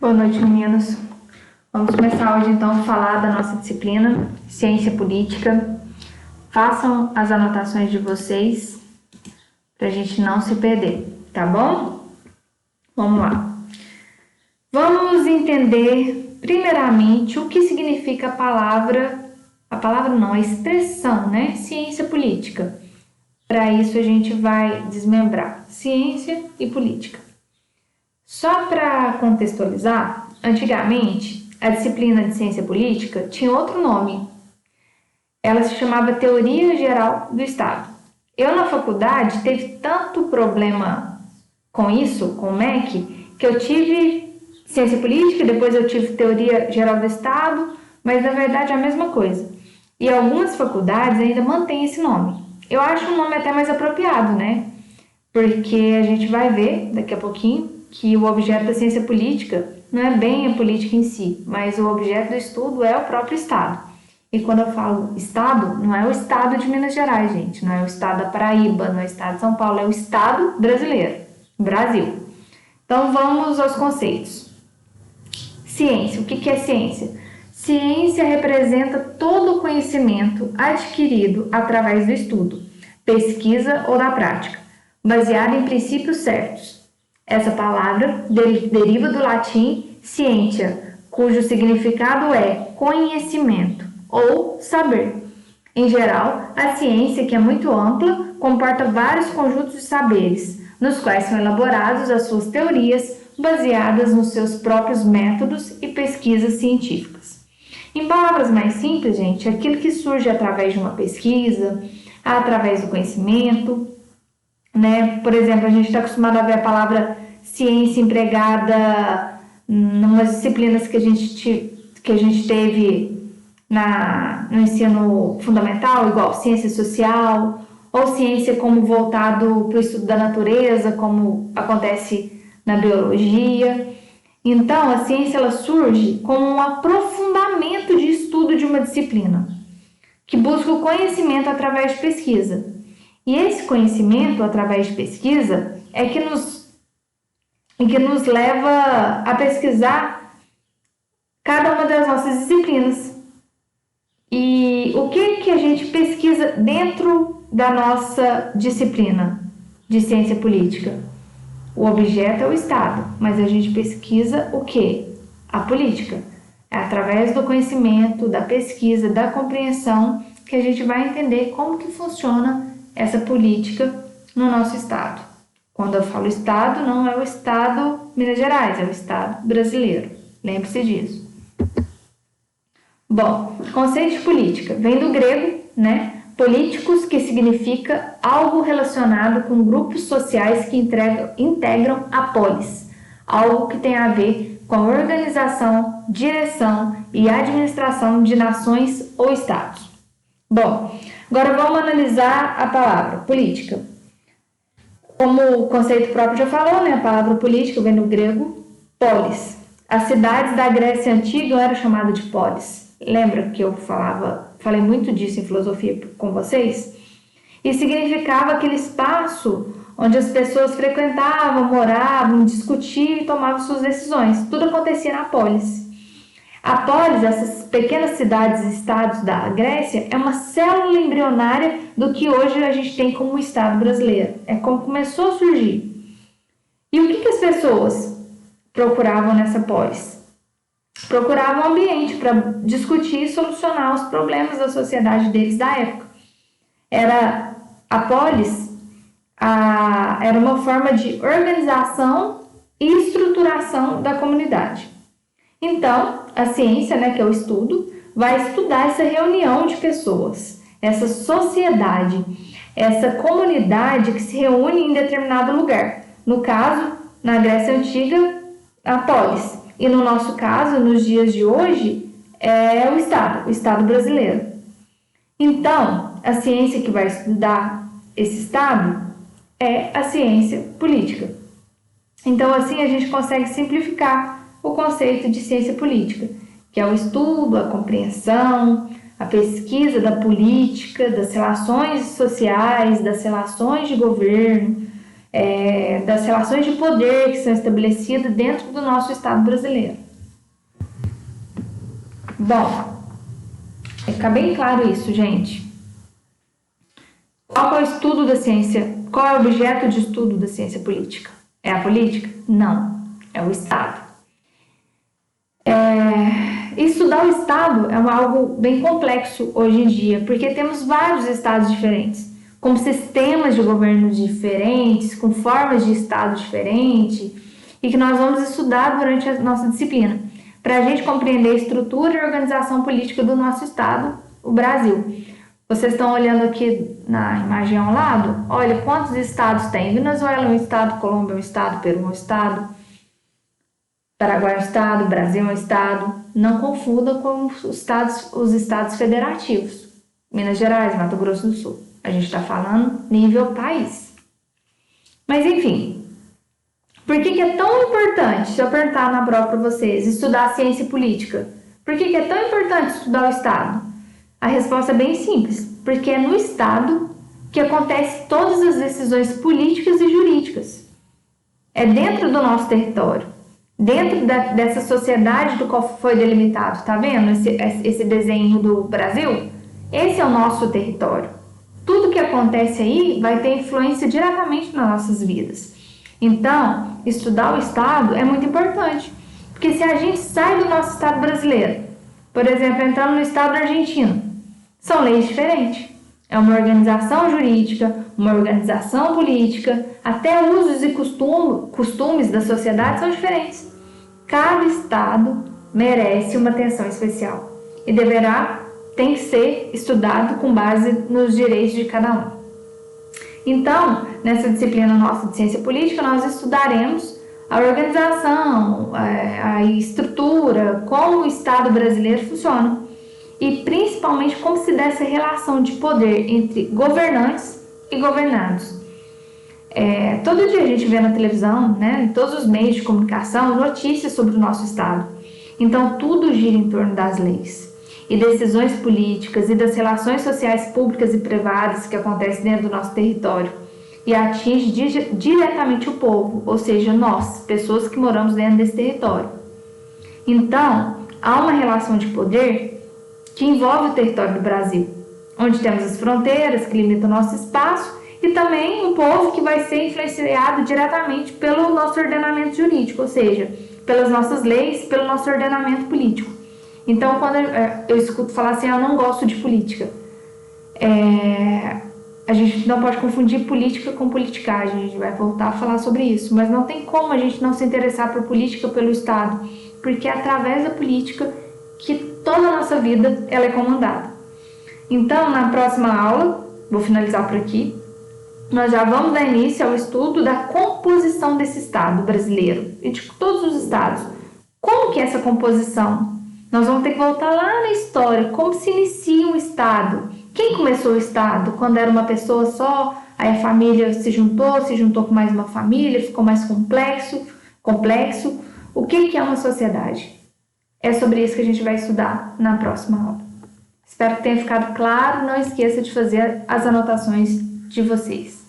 Boa noite, meninos. Vamos começar hoje, então, a falar da nossa disciplina, Ciência Política. Façam as anotações de vocês, para a gente não se perder, tá bom? Vamos lá. Vamos entender, primeiramente, o que significa a expressão, né? Ciência Política. Para isso, a gente vai desmembrar ciência e política. Só para contextualizar, antigamente, a disciplina de ciência política tinha outro nome. Ela se chamava Teoria Geral do Estado. Eu, na faculdade, teve tanto problema com isso, com o MEC, que eu tive ciência política, depois eu tive Teoria Geral do Estado, mas, na verdade, é a mesma coisa. E algumas faculdades ainda mantêm esse nome. Eu acho um nome até mais apropriado, né? Porque a gente vai ver, daqui a pouquinho, que o objeto da ciência política não é bem a política em si, mas o objeto do estudo é o próprio Estado. E quando eu falo Estado, não é o Estado de Minas Gerais, gente, não é o Estado da Paraíba, não é o Estado de São Paulo, é o Estado brasileiro, Brasil. Então vamos aos conceitos. Ciência, o que é ciência? Ciência representa todo o conhecimento adquirido através do estudo, pesquisa ou da prática, baseado em princípios certos. Essa palavra deriva do latim scientia, cujo significado é conhecimento ou saber. Em geral, a ciência, que é muito ampla, comporta vários conjuntos de saberes, nos quais são elaboradas as suas teorias, baseadas nos seus próprios métodos e pesquisas científicas. Em palavras mais simples, gente, aquilo que surge através de uma pesquisa, através do conhecimento, né? Por exemplo, a gente está acostumado a ver a palavra ciência empregada em umas disciplinas que a gente teve no ensino fundamental, igual ciência social, ou ciência como voltado para o estudo da natureza, como acontece na biologia. Então, a ciência ela surge como um aprofundamento de estudo de uma disciplina, que busca o conhecimento através de pesquisa. E esse conhecimento, através de pesquisa, é que nos leva a pesquisar cada uma das nossas disciplinas. E o que a gente pesquisa dentro da nossa disciplina de ciência política? O objeto é o Estado, mas a gente pesquisa o quê? A política. É através do conhecimento, da pesquisa, da compreensão que a gente vai entender como que funciona essa política no nosso Estado. Quando eu falo Estado, não é o Estado Minas Gerais, é o Estado brasileiro. Lembre-se disso. Bom, conceito de política vem do grego, né? Políticos, que significa algo relacionado com grupos sociais que integram a polis, algo que tem a ver com a organização, direção e administração de nações ou estados. Bom, agora vamos analisar a palavra política. Como o conceito próprio já falou, né? A palavra política vem do grego polis. As cidades da Grécia Antiga eram chamadas de polis. Lembra que eu falei muito disso em filosofia com vocês? E significava aquele espaço onde as pessoas frequentavam, moravam, discutiam e tomavam suas decisões. Tudo acontecia na polis. A polis, essas pequenas cidades e estados da Grécia, é uma célula embrionária do que hoje a gente tem como Estado brasileiro. É como começou a surgir. E o que as pessoas procuravam nessa polis? Procuravam um ambiente para discutir e solucionar os problemas da sociedade deles da época. A polis era uma forma de organização e estruturação da comunidade. Então, a ciência, né, que é o estudo, vai estudar essa reunião de pessoas, essa sociedade, essa comunidade que se reúne em determinado lugar. No caso, na Grécia Antiga, a polis. E no nosso caso, nos dias de hoje, é o Estado brasileiro. Então, a ciência que vai estudar esse Estado é a ciência política. Então, assim, a gente consegue simplificar o conceito de ciência política, que é o estudo, a compreensão, a pesquisa da política, das relações sociais, das relações de governo, das relações de poder que são estabelecidas dentro do nosso Estado brasileiro. Bom, fica bem claro isso, gente. Qual é o estudo da ciência? Qual é o objeto de estudo da ciência política? É a política? Não, é o Estado. Estudar o Estado é algo bem complexo hoje em dia, porque temos vários estados diferentes, com sistemas de governo diferentes, com formas de Estado diferentes, e que nós vamos estudar durante a nossa disciplina, para a gente compreender a estrutura e organização política do nosso Estado, o Brasil. Vocês estão olhando aqui na imagem ao lado? Olha quantos estados tem. Venezuela é um estado, Colômbia é um estado, Peru é um estado, Paraguai é um estado, Brasil é um estado. Não confunda com os estados federativos. Minas Gerais, Mato Grosso do Sul. A gente está falando nível país. Mas enfim, por que é tão importante, se eu perguntar na prova para vocês, estudar a ciência política? Por que é tão importante estudar o Estado? A resposta é bem simples, porque é no Estado que acontecem todas as decisões políticas e jurídicas. É dentro do nosso território, dentro dessa sociedade do qual foi delimitado. Tá vendo esse desenho do Brasil? Esse é o nosso território. Tudo que acontece aí vai ter influência diretamente nas nossas vidas. Então, estudar o Estado é muito importante, porque se a gente sai do nosso Estado brasileiro, por exemplo, entrando no Estado argentino, são leis diferentes. É uma organização jurídica, uma organização política, até usos e costumes da sociedade são diferentes. Cada estado merece uma atenção especial e tem que ser estudado com base nos direitos de cada um. Então, nessa disciplina nossa de ciência política, nós estudaremos a organização, a estrutura, como o Estado brasileiro funciona e principalmente como se dá essa relação de poder entre governantes e governados. Todo dia a gente vê na televisão, né, em todos os meios de comunicação, notícias sobre o nosso Estado. Então tudo gira em torno das leis e decisões políticas e das relações sociais públicas e privadas que acontecem dentro do nosso território e atinge diretamente o povo, ou seja, nós, pessoas que moramos dentro desse território. Então, há uma relação de poder que envolve o território do Brasil, onde temos as fronteiras que limitam o nosso espaço e também um povo que vai ser influenciado diretamente pelo nosso ordenamento jurídico, ou seja, pelas nossas leis, pelo nosso ordenamento político. Então, quando eu escuto falar assim, eu não gosto de política, a gente não pode confundir política com politicagem, a gente vai voltar a falar sobre isso, mas não tem como a gente não se interessar por política pelo Estado, porque é através da política que toda a nossa vida ela é comandada. Então, na próxima aula, vou finalizar por aqui, nós já vamos dar início ao estudo da composição desse Estado brasileiro e de todos os estados. Como que é essa composição? Nós vamos ter que voltar lá na história, como se inicia um Estado. Quem começou o Estado? Quando era uma pessoa só, aí a família se juntou com mais uma família, ficou mais complexo. O que é uma sociedade? É sobre isso que a gente vai estudar na próxima aula. Espero que tenha ficado claro. Não esqueça de fazer as anotações de vocês.